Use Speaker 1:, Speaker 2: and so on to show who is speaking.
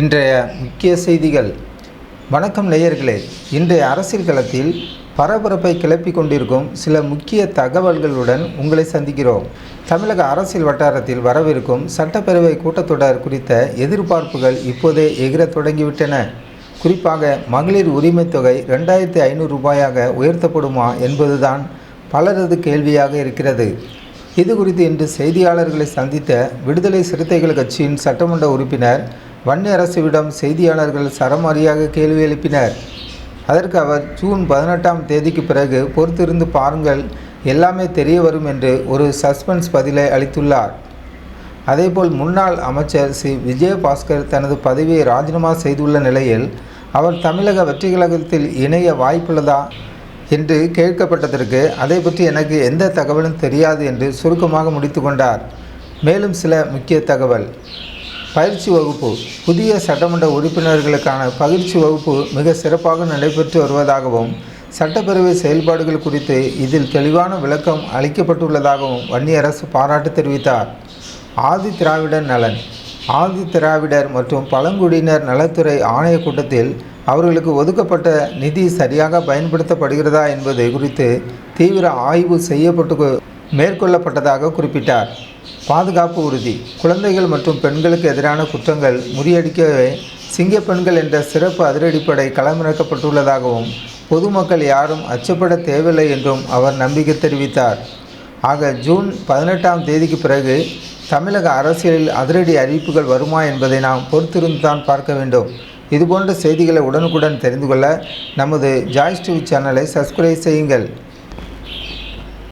Speaker 1: இன்றைய முக்கிய செய்திகள். வணக்கம் நேயர்களே. இன்றைய அரசியல் களத்தில் பரபரப்பை கிளப்பிக் கொண்டிருக்கும் சில முக்கிய தகவல்களுடன் உங்களை சந்திக்கிறோம். தமிழக அரசியல் வட்டாரத்தில் வரவிருக்கும் சட்டப்பேரவை கூட்டத்தொடர் குறித்த எதிர்பார்ப்புகள் இப்போதே எகிர தொடங்கிவிட்டன. குறிப்பாக மகளிர் உரிமை தொகை 2500 ரூபாயாக உயர்த்தப்படுமா என்பதுதான் பலரது கேள்வியாக இருக்கிறது. இது குறித்து இன்று செய்தியாளர்களை சந்தித்த விடுதலை சிறுத்தைகள் கட்சியின் சட்டமன்ற உறுப்பினர் வன்னியரசுவிடம் செய்தியாளர்கள் சரமாரியாக கேள்வி எழுப்பினர். அதற்கு அவர் ஜூன் 18ஆம் தேதிக்கு பிறகு பொறுத்திருந்து பாருங்கள், எல்லாமே தெரிய வரும் என்று ஒரு சஸ்பென்ஸ் பதிலை அளித்துள்ளார். அதேபோல் முன்னாள் அமைச்சர் சி. விஜயபாஸ்கர் தனது பதவியை ராஜினாமா செய்துள்ள நிலையில் அவர் தமிழக வெற்றி கழகத்தில் இணைய வாய்ப்புள்ளதா என்று கேட்கப்பட்டதற்கு அதை பற்றி எனக்கு எந்த தகவலும் தெரியாது என்று சுருக்கமாக முடித்து கொண்டார். மேலும் சில முக்கிய தகவல். பயிற்சி வகுப்பு. புதிய சட்டமன்ற உறுப்பினர்களுக்கான பயிற்சி வகுப்பு மிக சிறப்பாக நடைபெற்று வருவதாகவும் சட்டப்பேரவை செயல்பாடுகள் குறித்து இதில் தெளிவான விளக்கம் அளிக்கப்பட்டுள்ளதாகவும் வன்னியரசு பாராட்டு தெரிவித்தார். ஆதி திராவிடர் நலன். ஆதி திராவிடர் மற்றும் பழங்குடியினர் நலத்துறை ஆணைய கூட்டத்தில் அவர்களுக்கு ஒதுக்கப்பட்ட நிதி சரியாக பயன்படுத்தப்படுகிறதா என்பது குறித்து தீவிர ஆய்வு செய்யப்பட்டு மேற்கொள்ளப்பட்டதாக குறிப்பிட்டார். பாதுகாப்பு உறுதி. குழந்தைகள் மற்றும் பெண்களுக்கு எதிரான குற்றங்கள் முறியடிக்கவே சிங்கப்பெண்கள் என்ற சிறப்பு அதிரடிப்படை களமிறக்கப்பட்டுள்ளதாகவும் பொதுமக்கள் யாரும் அச்சப்பட தேவையில்லை என்றும் அவர் நம்பிக்கை தெரிவித்தார். ஆக ஜூன் 18ஆம் தேதிக்கு பிறகு தமிழக அரசியலில் அதிரடி அறிவிப்புகள் வருமா என்பதை நாம் பொறுத்திருந்து தான் பார்க்க வேண்டும். இதுபோன்ற செய்திகளை உடனுக்குடன் தெரிந்து கொள்ள நமது ஜாய்ஸ் டிவி சேனலை சப்ஸ்கிரைப் செய்யுங்கள்.